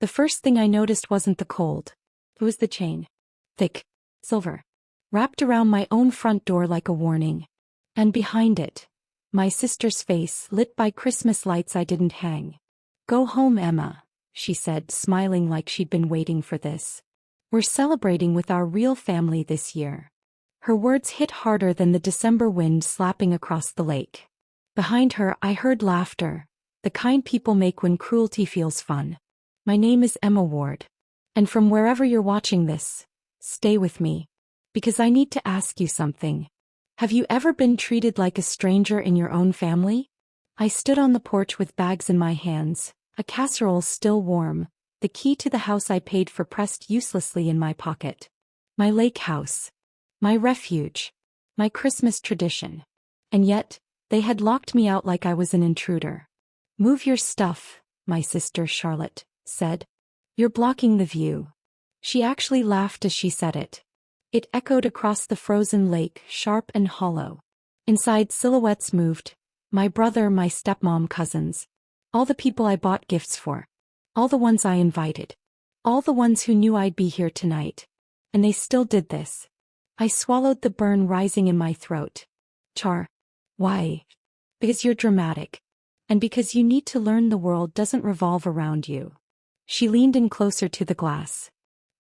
The first thing I noticed wasn't the cold. It was the chain. Thick. Silver. Wrapped around my own front door like a warning. And behind it, my sister's face lit by Christmas lights I didn't hang. "Go home, Emma," she said, smiling like she'd been waiting for this. "We're celebrating with our real family this year." Her words hit harder than the December wind slapping across the lake. Behind her, I heard laughter, the kind people make when cruelty feels fun. "My name is Emma Ward. And from wherever you're watching this, stay with me. Because I need to ask you something. Have you ever been treated like a stranger in your own family?" I stood on the porch with bags in my hands, a casserole still warm, the key to the house I paid for pressed uselessly in my pocket. My lake house. My refuge. My Christmas tradition. And yet, they had locked me out like I was an intruder. "Move your stuff," my sister Charlotte said. "You're blocking the view." She actually laughed as she said it. It echoed across the frozen lake, sharp and hollow. Inside, silhouettes moved. My brother, my stepmom, cousins. All the people I bought gifts for. All the ones I invited. All the ones who knew I'd be here tonight. And they still did this. I swallowed the burn rising in my throat. "Char. Why?" "Because you're dramatic. And because you need to learn the world doesn't revolve around you." She leaned in closer to the glass.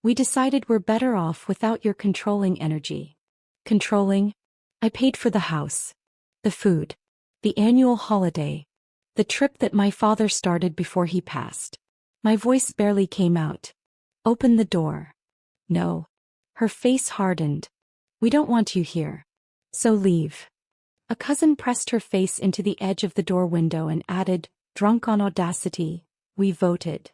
"We decided we're better off without your controlling energy." Controlling? I paid for the house. The food. The annual holiday. The trip that my father started before he passed. My voice barely came out. "Open the door." "No." Her face hardened. "We don't want you here. So leave." A cousin pressed her face into the edge of the door window and added, drunk on audacity, "We voted."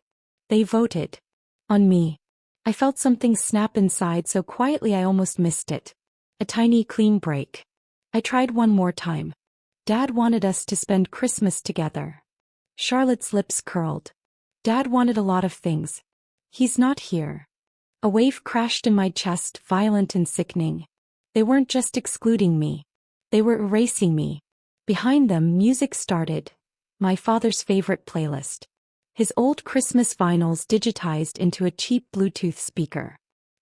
They voted. On me. I felt something snap inside so quietly I almost missed it. A tiny clean break. I tried one more time. "Dad wanted us to spend Christmas together." Charlotte's lips curled. "Dad wanted a lot of things. He's not here." A wave crashed in my chest, violent and sickening. They weren't just excluding me. They were erasing me. Behind them, music started. My father's favorite playlist. His old Christmas vinyls digitized into a cheap Bluetooth speaker.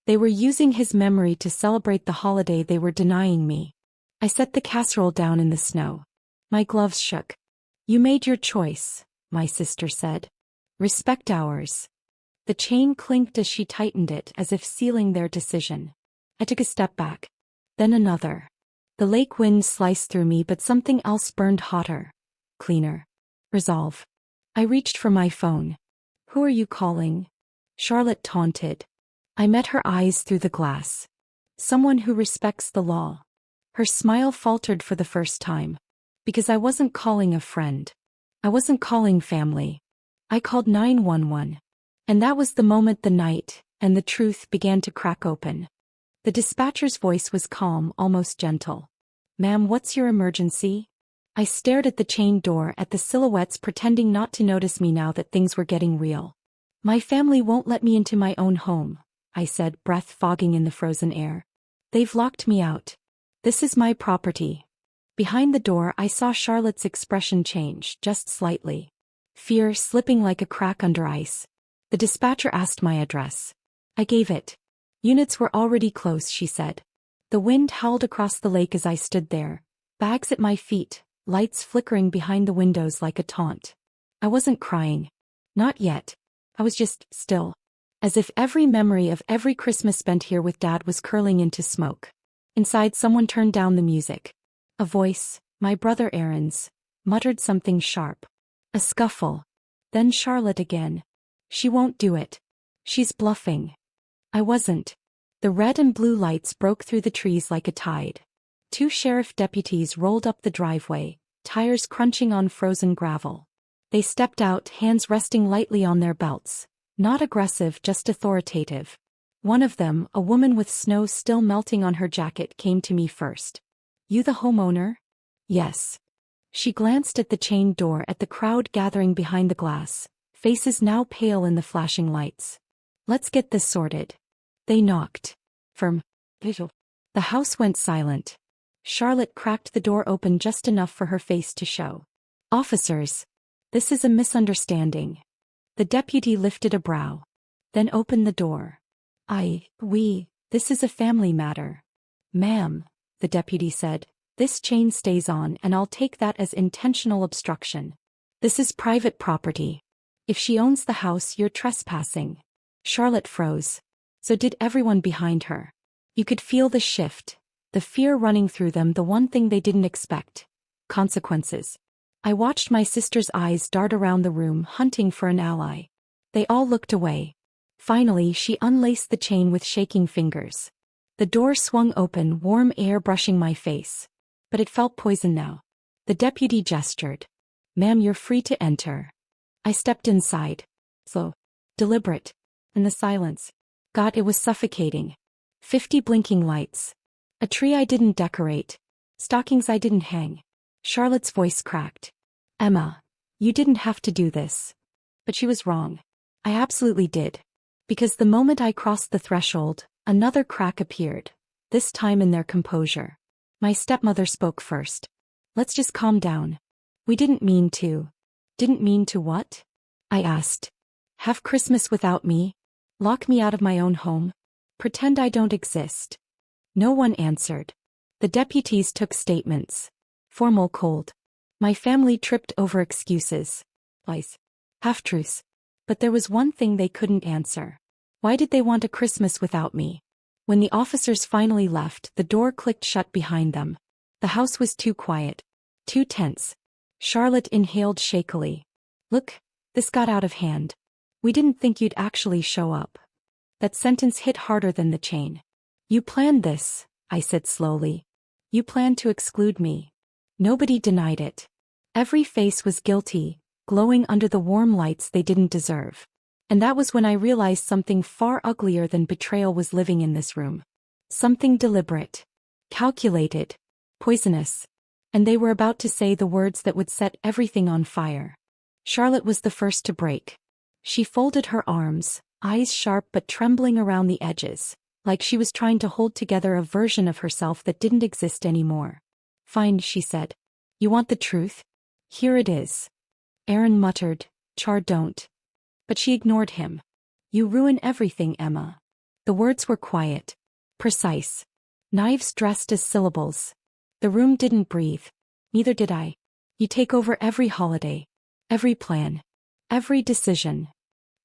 They were using his memory to celebrate the holiday they were denying me. I set the casserole down in the snow. My gloves shook. "You made your choice," my sister said. "Respect ours." The chain clinked as she tightened it, as if sealing their decision. I took a step back. Then another. The lake wind sliced through me, but something else burned hotter. Cleaner. Resolve. I reached for my phone. "Who are you calling?" Charlotte taunted. I met her eyes through the glass. "Someone who respects the law." Her smile faltered for the first time. Because I wasn't calling a friend. I wasn't calling family. I called 911. And that was the moment the night, and the truth began to crack open. The dispatcher's voice was calm, almost gentle. "Ma'am, what's your emergency?" I stared at the chained door, at the silhouettes pretending not to notice me now that things were getting real. "My family won't let me into my own home," I said, breath fogging in the frozen air. "They've locked me out. This is my property." Behind the door, I saw Charlotte's expression change, just slightly. Fear slipping like a crack under ice. The dispatcher asked my address. I gave it. "Units were already close," she said. The wind howled across the lake as I stood there, bags at my feet, lights flickering behind the windows like a taunt. I wasn't crying. Not yet. I was just still. As if every memory of every Christmas spent here with Dad was curling into smoke. Inside, someone turned down the music. A voice, my brother Aaron's, muttered something sharp. A scuffle. Then Charlotte again. "She won't do it. She's bluffing." I wasn't. The red and blue lights broke through the trees like a tide. 2 sheriff deputies rolled up the driveway, tires crunching on frozen gravel. They stepped out, hands resting lightly on their belts. Not aggressive, just authoritative. One of them, a woman with snow still melting on her jacket, came to me first. "You the homeowner?" "Yes." She glanced at the chained door, at the crowd gathering behind the glass, faces now pale in the flashing lights. "Let's get this sorted." They knocked. Firm. Visual. The house went silent. Charlotte cracked the door open just enough for her face to show. "Officers. This is a misunderstanding." The deputy lifted a brow. Then opened the door. This is a family matter. Ma'am, the deputy said, this chain stays on and I'll take that as intentional obstruction. This is private property. If she owns the house, you're trespassing. Charlotte froze. So did everyone behind her. You could feel the shift, the fear running through them, the one thing they didn't expect. Consequences. I watched my sister's eyes dart around the room, hunting for an ally. They all looked away. Finally, she unlaced the chain with shaking fingers. The door swung open, warm air brushing my face. But it felt poison now. The deputy gestured. Ma'am, you're free to enter. I stepped inside. Slow. Deliberate. In the silence. God, it was suffocating. 50 blinking lights. A tree I didn't decorate. Stockings I didn't hang. Charlotte's voice cracked. Emma, you didn't have to do this. But she was wrong. I absolutely did. Because the moment I crossed the threshold, another crack appeared, this time in their composure. My stepmother spoke first. Let's just calm down. We didn't mean to. Didn't mean to what? I asked. Have Christmas without me? Lock me out of my own home? Pretend I don't exist? No one answered. The deputies took statements. Formal, cold. My family tripped over excuses. Lies. Half-truths. But there was one thing they couldn't answer. Why did they want a Christmas without me? When the officers finally left, the door clicked shut behind them. The house was too quiet. Too tense. Charlotte inhaled shakily. Look, this got out of hand. We didn't think you'd actually show up. That sentence hit harder than the chain. You planned this, I said slowly. You planned to exclude me. Nobody denied it. Every face was guilty, glowing under the warm lights they didn't deserve. And that was when I realized something far uglier than betrayal was living in this room. Something deliberate. Calculated. Poisonous. And they were about to say the words that would set everything on fire. Charlotte was the first to break. She folded her arms, eyes sharp but trembling around the edges, like she was trying to hold together a version of herself that didn't exist anymore. Fine, she said. You want the truth? Here it is. Aaron muttered, Char, don't. But she ignored him. You ruin everything, Emma. The words were quiet. Precise. Knives dressed as syllables. The room didn't breathe. Neither did I. You take over every holiday. Every plan. Every decision.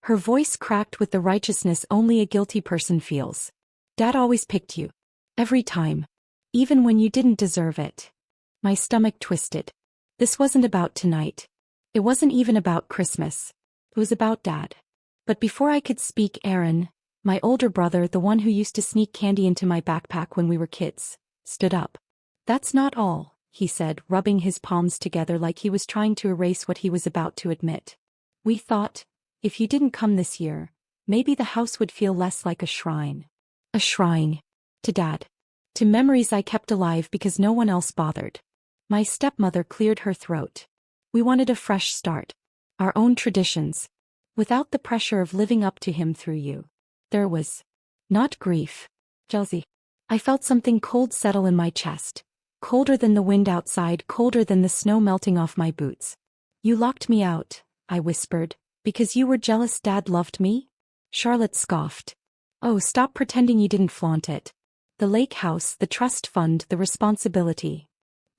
Her voice cracked with the righteousness only a guilty person feels. Dad always picked you. Every time. Even when you didn't deserve it. My stomach twisted. This wasn't about tonight. It wasn't even about Christmas. It was about Dad. But before I could speak, Aaron, my older brother, the one who used to sneak candy into my backpack when we were kids, stood up. That's not all, he said, rubbing his palms together like he was trying to erase what he was about to admit. We thought, if you didn't come this year, maybe the house would feel less like a shrine. A shrine. To Dad. To memories I kept alive because no one else bothered. My stepmother cleared her throat. We wanted a fresh start. Our own traditions. Without the pressure of living up to him through you. There was not grief. Jealousy. I felt something cold settle in my chest. Colder than the wind outside, colder than the snow melting off my boots. You locked me out, I whispered, because you were jealous Dad loved me? Charlotte scoffed. Oh, stop pretending you didn't flaunt it. The lake house, the trust fund, the responsibility.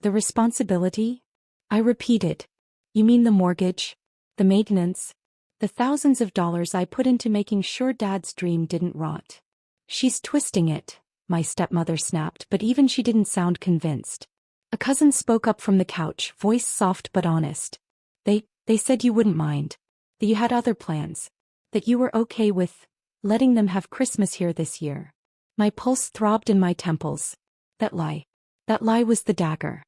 The responsibility? I repeated. You mean the mortgage? The maintenance? The thousands of dollars I put into making sure Dad's dream didn't rot. She's twisting it, my stepmother snapped, but even she didn't sound convinced. A cousin spoke up from the couch, voice soft but honest. They said you wouldn't mind. That you had other plans. That you were okay with letting them have Christmas here this year. My pulse throbbed in my temples. That lie was the dagger.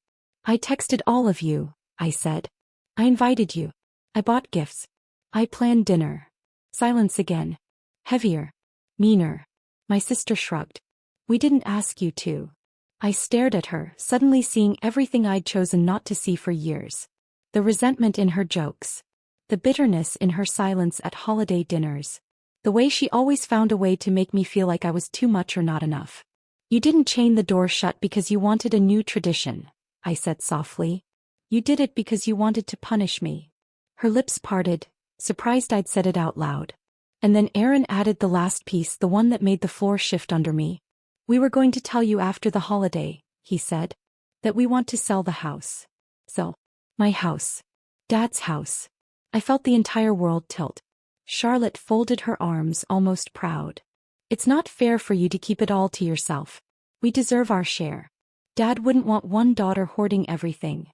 I texted all of you, I said. I invited you. I bought gifts. I planned dinner. Silence again. Heavier. Meaner. My sister shrugged. We didn't ask you to. I stared at her, suddenly seeing everything I'd chosen not to see for years. The resentment in her jokes. The bitterness in her silence at holiday dinners. The way she always found a way to make me feel like I was too much or not enough. You didn't chain the door shut because you wanted a new tradition, I said softly. You did it because you wanted to punish me. Her lips parted, surprised I'd said it out loud. And then Aaron added the last piece, the one that made the floor shift under me. We were going to tell you after the holiday, he said. That we want to sell the house. Sell. My house. Dad's house. I felt the entire world tilt. Charlotte folded her arms, almost proud. It's not fair for you to keep it all to yourself. We deserve our share. Dad wouldn't want one daughter hoarding everything.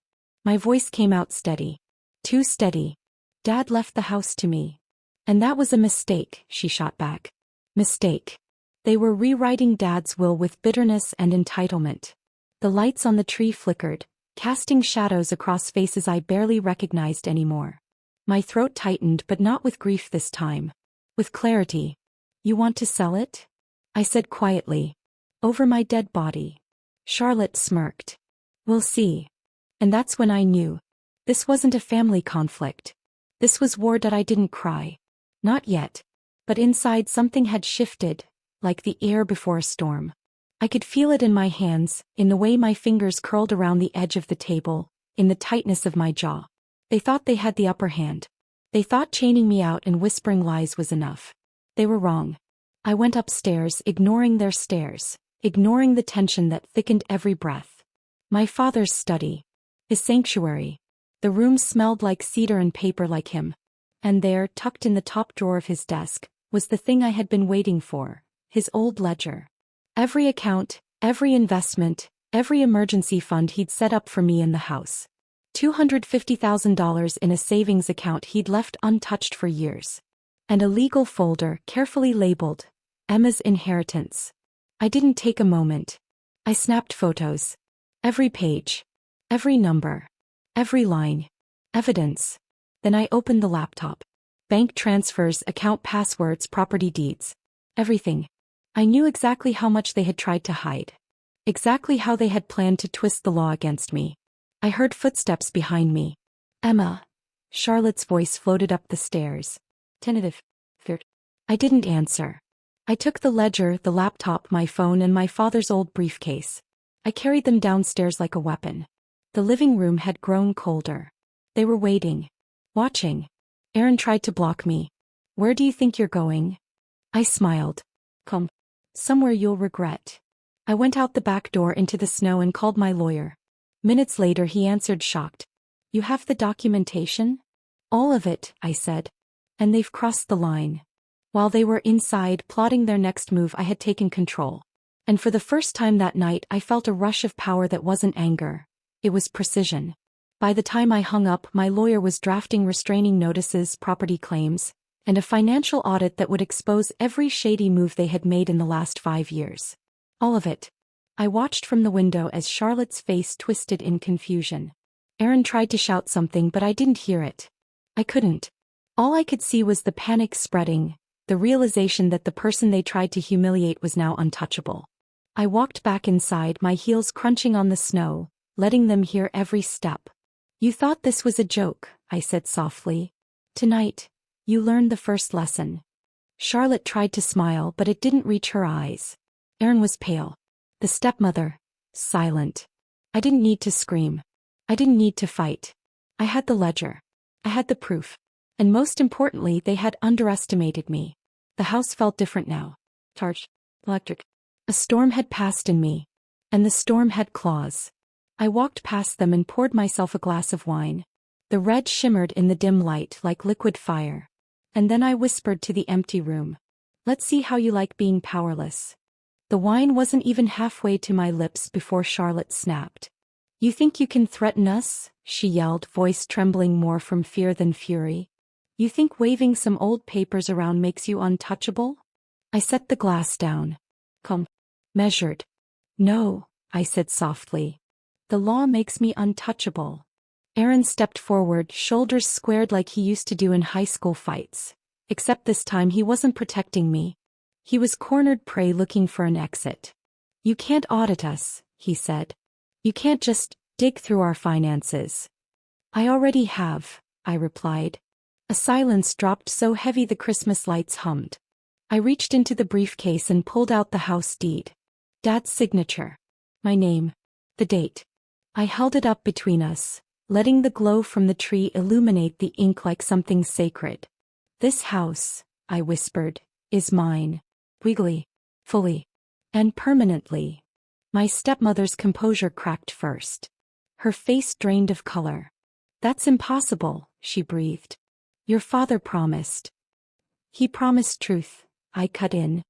My voice came out steady. Too steady. Dad left the house to me. And that was a mistake, she shot back. Mistake. They were rewriting Dad's will with bitterness and entitlement. The lights on the tree flickered, casting shadows across faces I barely recognized anymore. My throat tightened, but not with grief this time. With clarity. You want to sell it? I said quietly. Over my dead body. Charlotte smirked. We'll see. And that's when I knew. This wasn't a family conflict. This was war. I didn't cry. Not yet. But inside something had shifted, like the air before a storm. I could feel it in my hands, in the way my fingers curled around the edge of the table, in the tightness of my jaw. They thought they had the upper hand. They thought chaining me out and whispering lies was enough. They were wrong. I went upstairs, ignoring their stares, ignoring the tension that thickened every breath. My father's study. His sanctuary. The room smelled like cedar and paper like him. And there, tucked in the top drawer of his desk, was the thing I had been waiting for, his old ledger. Every account, every investment, every emergency fund he'd set up for me in the house. $250,000 in a savings account he'd left untouched for years. And a legal folder carefully labeled, Emma's inheritance. I didn't take a moment. I snapped photos. Every page. Every number. Every line. Evidence. Then I opened the laptop. Bank transfers, account passwords, property deeds. Everything. I knew exactly how much they had tried to hide. Exactly how they had planned to twist the law against me. I heard footsteps behind me. Emma. Charlotte's voice floated up the stairs. Tentative. Third. I didn't answer. I took the ledger, the laptop, my phone, and my father's old briefcase. I carried them downstairs like a weapon. The living room had grown colder. They were waiting. Watching. Aaron tried to block me. Where do you think you're going? I smiled. Come. Somewhere you'll regret. I went out the back door into the snow and called my lawyer. Minutes later he answered, shocked. You have the documentation? All of it, I said. And they've crossed the line. While they were inside plotting their next move, I had taken control. And for the first time that night I felt a rush of power that wasn't anger. It was precision. By the time I hung up, my lawyer was drafting restraining notices, property claims, and a financial audit that would expose every shady move they had made in the last 5 years. All of it. I watched from the window as Charlotte's face twisted in confusion. Aaron tried to shout something, but I didn't hear it. I couldn't. All I could see was the panic spreading, the realization that the person they tried to humiliate was now untouchable. I walked back inside, my heels crunching on the snow, letting them hear every step. You thought this was a joke, I said softly. Tonight, you learned the first lesson. Charlotte tried to smile, but it didn't reach her eyes. Aaron was pale. The stepmother, silent. I didn't need to scream. I didn't need to fight. I had the ledger. I had the proof. And most importantly, they had underestimated me. The house felt different now. Charged. Electric. A storm had passed in me. And the storm had claws. I walked past them and poured myself a glass of wine. The red shimmered in the dim light like liquid fire. And then I whispered to the empty room. Let's see how you like being powerless. The wine wasn't even halfway to my lips before Charlotte snapped. You think you can threaten us? She yelled, voice trembling more from fear than fury. You think waving some old papers around makes you untouchable? I set the glass down. Calm. Measured. No, I said softly. The law makes me untouchable. Aaron stepped forward, shoulders squared like he used to do in high school fights. Except this time he wasn't protecting me. He was cornered prey looking for an exit. You can't audit us, he said. You can't just dig through our finances. I already have, I replied. A silence dropped so heavy the Christmas lights hummed. I reached into the briefcase and pulled out the house deed. Dad's signature. My name. The date. I held it up between us, letting the glow from the tree illuminate the ink like something sacred. "This house," I whispered, "is mine. Wiggly. Fully. And permanently." My stepmother's composure cracked first. Her face drained of color. "That's impossible," she breathed. "Your father promised." "He promised truth," I cut in.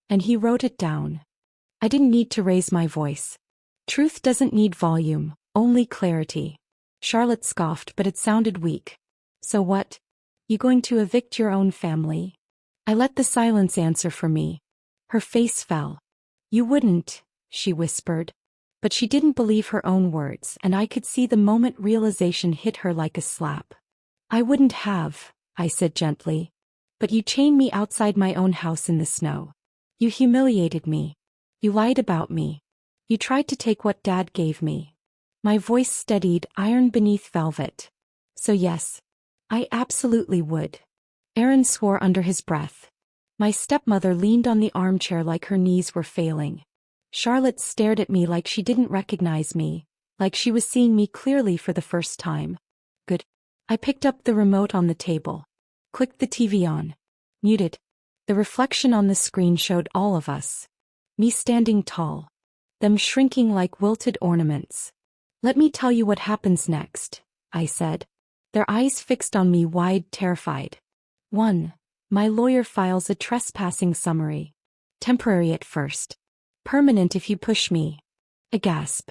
"And he wrote it down." I didn't need to raise my voice. "Truth doesn't need volume, only clarity." Charlotte scoffed, but it sounded weak. "So what? You going to evict your own family?" I let the silence answer for me. Her face fell. "You wouldn't," she whispered. But she didn't believe her own words, and I could see the moment realization hit her like a slap. "I wouldn't have," I said gently. "But you chained me outside my own house in the snow. You humiliated me. You lied about me. You tried to take what Dad gave me." My voice steadied, iron beneath velvet. "So yes, I absolutely would." Aaron swore under his breath. My stepmother leaned on the armchair like her knees were failing. Charlotte stared at me like she didn't recognize me, like she was seeing me clearly for the first time. "Good." I picked up the remote on the table. Clicked the TV on. Muted. The reflection on the screen showed all of us. Me standing tall. Them shrinking like wilted ornaments. "Let me tell you what happens next," I said. Their eyes fixed on me wide, terrified. 1. My lawyer files a trespassing summary. Temporary at first. Permanent if you push me. A gasp.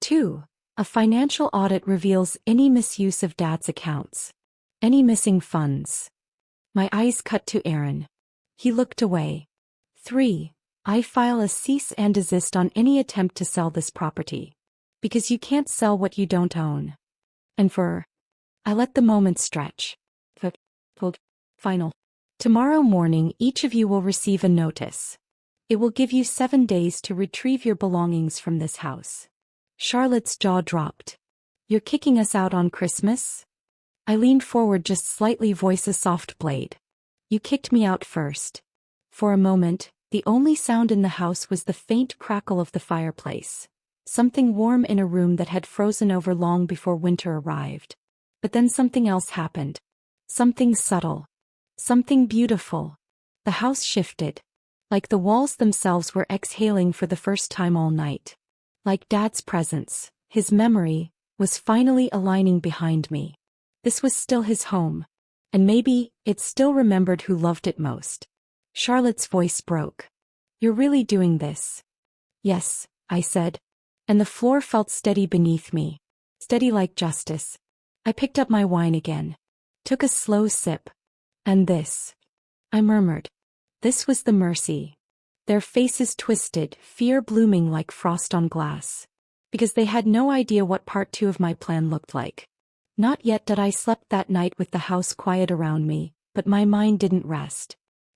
2. A financial audit reveals any misuse of Dad's accounts. Any missing funds. My eyes cut to Aaron. He looked away. 3. I file a cease and desist on any attempt to sell this property. Because you can't sell what you don't own. And 4. I let the moment stretch. Final. Tomorrow morning each of you will receive a notice. It will give you 7 days to retrieve your belongings from this house. Charlotte's jaw dropped. "You're kicking us out on Christmas?" I leaned forward just slightly, voice a soft blade. "You kicked me out first." For a moment, the only sound in the house was the faint crackle of the fireplace. Something warm in a room that had frozen over long before winter arrived. But then something else happened. Something subtle. Something beautiful. The house shifted. Like the walls themselves were exhaling for the first time all night. Like Dad's presence, his memory, was finally aligning behind me. This was still his home. And maybe it still remembered who loved it most. Charlotte's voice broke. "You're really doing this?" "Yes," I said. And the floor felt steady beneath me. Steady like justice. I picked up my wine again. Took a slow sip. "And this," I murmured. This was the mercy. Their faces twisted, fear blooming like frost on glass. Because they had no idea what part 2 of my plan looked like. Not yet did I slept that night with the house quiet around me, but my mind didn't rest.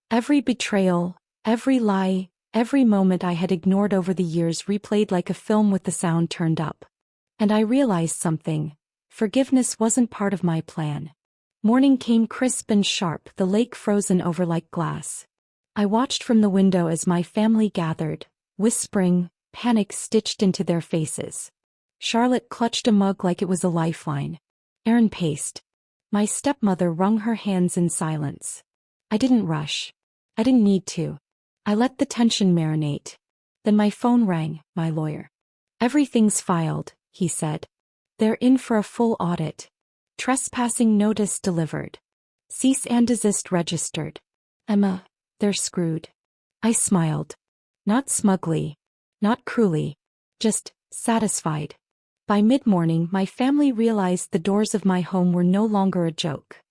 Every betrayal, every lie, every moment I had ignored over the years replayed like a film with the sound turned up. And I realized something. Forgiveness wasn't part of my plan. Morning came crisp and sharp, the lake frozen over like glass. I watched from the window as my family gathered, whispering, panic stitched into their faces. Charlotte clutched a mug like it was a lifeline. Aaron paced. My stepmother wrung her hands in silence. I didn't rush. I didn't need to. I let the tension marinate. Then my phone rang, my lawyer. "Everything's filed," he said. "They're in for a full audit. Trespassing notice delivered. Cease and desist registered. Emma, they're screwed." I smiled. Not smugly. Not cruelly. Just satisfied. By mid-morning my family realized the doors of my home were no longer a joke.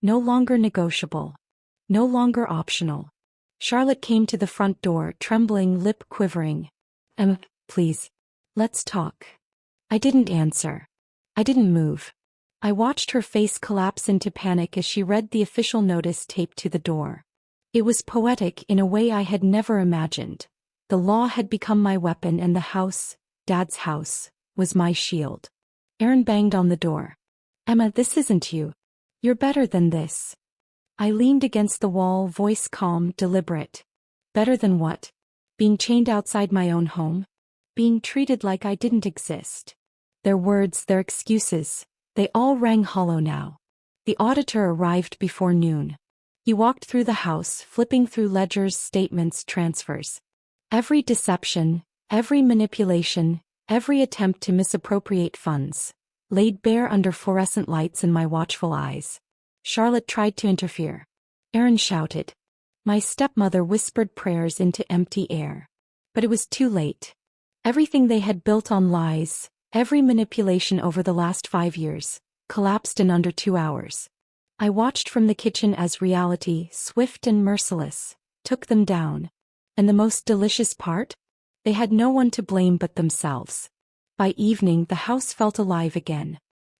No longer negotiable. No longer optional. Charlotte came to the front door, trembling, lip quivering. "Emma, please. Let's talk." I didn't answer. I didn't move. I watched her face collapse into panic as she read the official notice taped to the door. It was poetic in a way I had never imagined. The law had become my weapon and the house, Dad's house, was my shield. Aaron banged on the door. "Emma, this isn't you. You're better than this." I leaned against the wall, voice calm, deliberate. Better than what? Being chained outside my own home? Being treated like I didn't exist? Their words, their excuses, They all rang hollow now. The auditor arrived before noon. He walked through the house, flipping through ledgers, statements, transfers. Every deception, every manipulation, every attempt to misappropriate funds, laid bare under fluorescent lights in my watchful eyes. Charlotte tried to interfere. Aaron shouted. My stepmother whispered prayers into empty air. But it was too late. Everything they had built on lies, every manipulation over the last 5 years, collapsed in under 2 hours. I watched from the kitchen as reality, swift and merciless, took them down. And the most delicious part? They had no one to blame but themselves. By evening the house felt alive again.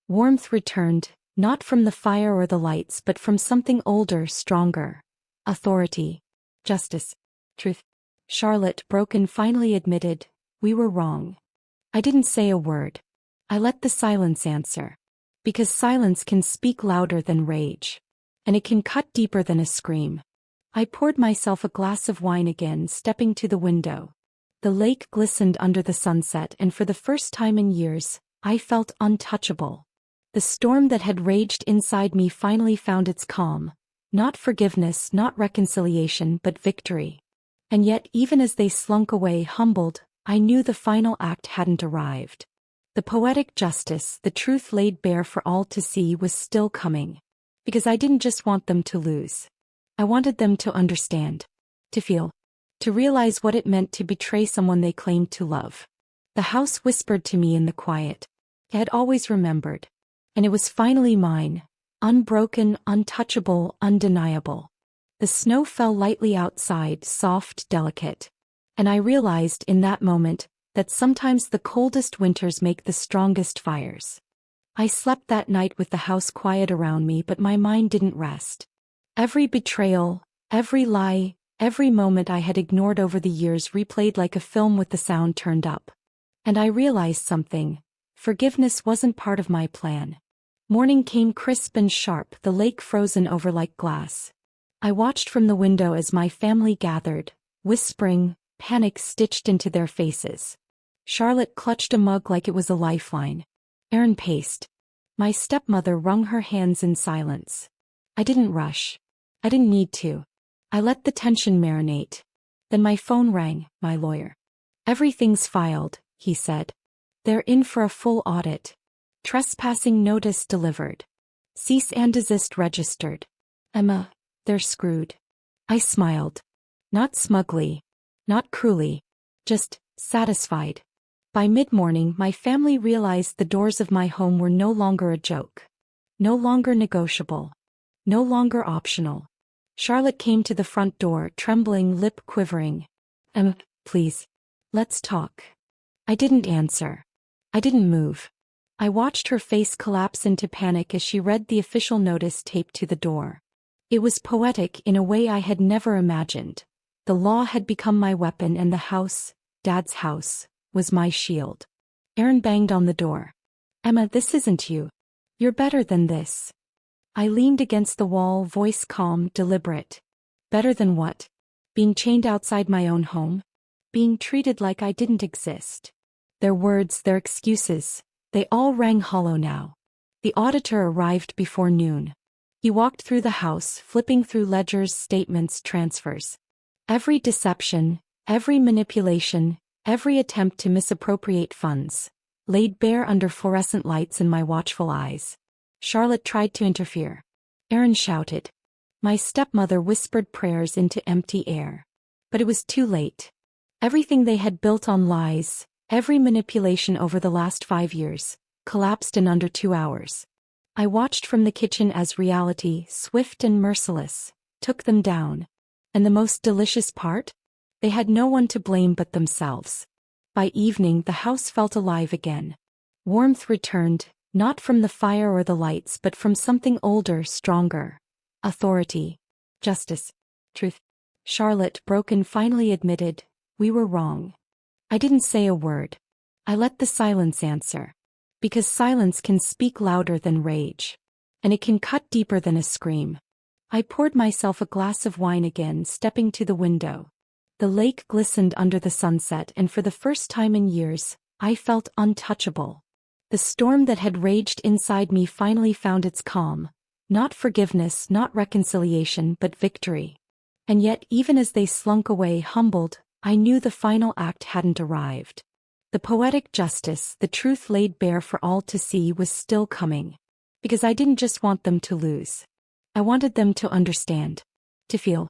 Warmth returned, not from the fire or the lights but from something older, stronger. Authority. Justice. Truth. Charlotte, broken, finally admitted, we were wrong. I didn't say a word. I let the silence answer. Because silence can speak louder than rage. And it can cut deeper than a scream. I poured myself a glass of wine again, stepping to the window. The lake glistened under the sunset, and for the first time in years, I felt untouchable. The storm that had raged inside me finally found its calm. Not forgiveness, not reconciliation, but victory. And yet, even as they slunk away humbled, I knew the final act hadn't arrived. The poetic justice, the truth laid bare for all to see, was still coming. Because I didn't just want them to lose. I wanted them to understand. To feel. To realize what it meant to betray someone they claimed to love. The house whispered to me in the quiet. I had always remembered. And it was finally mine. Unbroken, untouchable, undeniable. The snow fell lightly outside, soft, delicate. And I realized in that moment that sometimes the coldest winters make the strongest fires. I slept that night with the house quiet around me, but my mind didn't rest. Every betrayal, every lie, every moment I had ignored over the years replayed like a film with the sound turned up. And I realized something. Forgiveness wasn't part of my plan. Morning came crisp and sharp, the lake frozen over like glass. I watched from the window as my family gathered, whispering, panic stitched into their faces. Charlotte clutched a mug like it was a lifeline. Aaron paced. My stepmother wrung her hands in silence. I didn't rush. I didn't need to. I let the tension marinate. Then my phone rang, my lawyer. Everything's filed, he said. They're in for a full audit. Trespassing notice delivered. Cease and desist registered. Emma, they're screwed. I smiled. Not smugly. Not cruelly. Just satisfied. By mid-morning my family realized the doors of my home were no longer a joke. No longer negotiable. No longer optional. Charlotte came to the front door, trembling, lip quivering. Emma, please. Let's talk. I didn't answer. I didn't move. I watched her face collapse into panic as she read the official notice taped to the door. It was poetic in a way I had never imagined. The law had become my weapon and the house, Dad's house, was my shield. Aaron banged on the door. Emma, this isn't you. You're better than this. I leaned against the wall, voice calm, deliberate. Better than what? Being chained outside my own home? Being treated like I didn't exist? Their words, their excuses, they all rang hollow now. The auditor arrived before noon. He walked through the house, flipping through ledgers, statements, transfers. Every deception, every manipulation, every attempt to misappropriate funds, laid bare under fluorescent lights in my watchful eyes. Charlotte tried to interfere. Aaron shouted. My stepmother whispered prayers into empty air. But it was too late. Everything they had built on lies, every manipulation over the last 5 years, collapsed in under 2 hours. I watched from the kitchen as reality, swift and merciless, took them down. And the most delicious part? They had no one to blame but themselves. By evening the house felt alive again. Warmth returned, not from the fire or the lights but from something older, stronger. Authority. Justice. Truth. Charlotte, broken, finally admitted, we were wrong. I didn't say a word. I let the silence answer. Because silence can speak louder than rage. And it can cut deeper than a scream. I poured myself a glass of wine again, stepping to the window. The lake glistened under the sunset and for the first time in years, I felt untouchable. The storm that had raged inside me finally found its calm. Not forgiveness, not reconciliation, but victory. And yet, even as they slunk away humbled, I knew the final act hadn't arrived. The poetic justice, the truth laid bare for all to see, was still coming. Because I didn't just want them to lose. I wanted them to understand. To feel.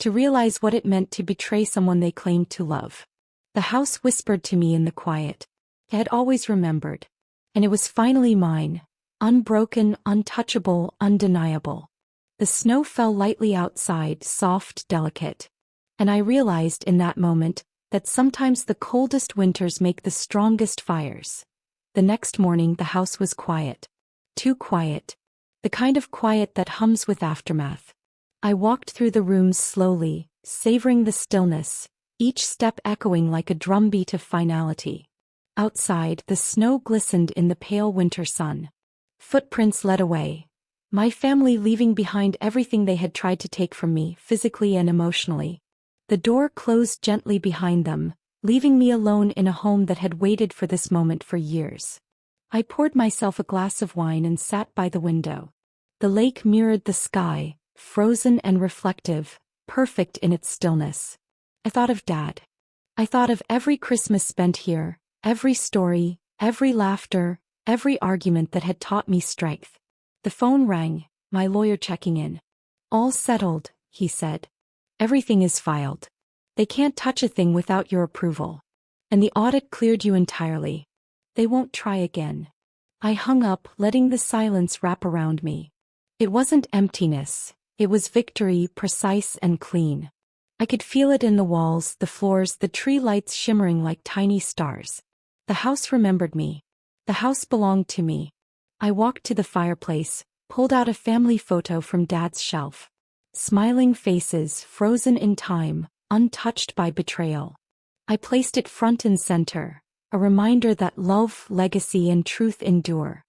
To realize what it meant to betray someone they claimed to love. The house whispered to me in the quiet. I had always remembered. And it was finally mine. Unbroken, untouchable, undeniable. The snow fell lightly outside, soft, delicate. And I realized in that moment that sometimes the coldest winters make the strongest fires. The next morning the house was quiet. Too quiet. The kind of quiet that hums with aftermath. I walked through the rooms slowly, savoring the stillness, each step echoing like a drumbeat of finality. Outside, the snow glistened in the pale winter sun. Footprints led away. My family leaving behind everything they had tried to take from me, physically and emotionally. The door closed gently behind them, leaving me alone in a home that had waited for this moment for years. I poured myself a glass of wine and sat by the window. The lake mirrored the sky, frozen and reflective, perfect in its stillness. I thought of Dad. I thought of every Christmas spent here, every story, every laughter, every argument that had taught me strength. The phone rang, my lawyer checking in. All settled, he said. Everything is filed. They can't touch a thing without your approval. And the audit cleared you entirely. They won't try again. I hung up, letting the silence wrap around me. It wasn't emptiness. It was victory, precise and clean. I could feel it in the walls, the floors, the tree lights shimmering like tiny stars. The house remembered me. The house belonged to me. I walked to the fireplace, pulled out a family photo from Dad's shelf. Smiling faces, frozen in time, untouched by betrayal. I placed it front and center, a reminder that love, legacy, and truth endure.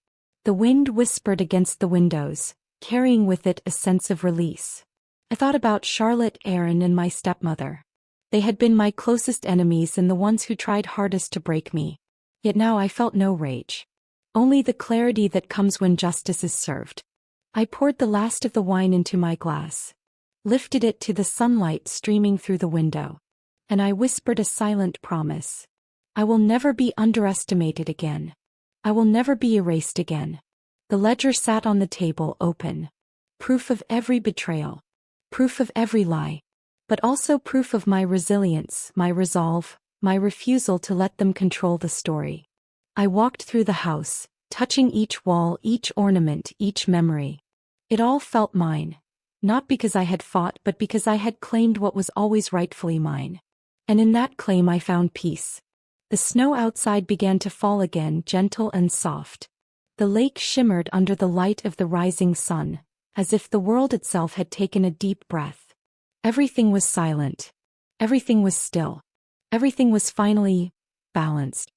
The wind whispered against the windows, carrying with it a sense of release. I thought about Charlotte, Aaron, and my stepmother. They had been my closest enemies and the ones who tried hardest to break me. Yet now I felt no rage. Only the clarity that comes when justice is served. I poured the last of the wine into my glass, lifted it to the sunlight streaming through the window, and I whispered a silent promise. I will never be underestimated again. I will never be erased again. The ledger sat on the table open. Proof of every betrayal. Proof of every lie. But also proof of my resilience, my resolve, my refusal to let them control the story. I walked through the house, touching each wall, each ornament, each memory. It all felt mine. Not because I had fought, but because I had claimed what was always rightfully mine. And in that claim I found peace. The snow outside began to fall again, gentle and soft. The lake shimmered under the light of the rising sun, as if the world itself had taken a deep breath. Everything was silent. Everything was still. Everything was finally balanced.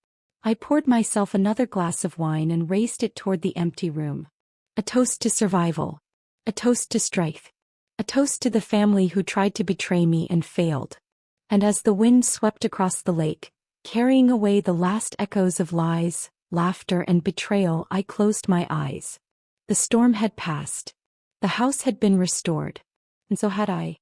I poured myself another glass of wine and raised it toward the empty room. A toast to survival. A toast to strength. A toast to the family who tried to betray me and failed. And as the wind swept across the lake, carrying away the last echoes of lies, laughter, and betrayal, I closed my eyes. The storm had passed. The house had been restored. And so had I.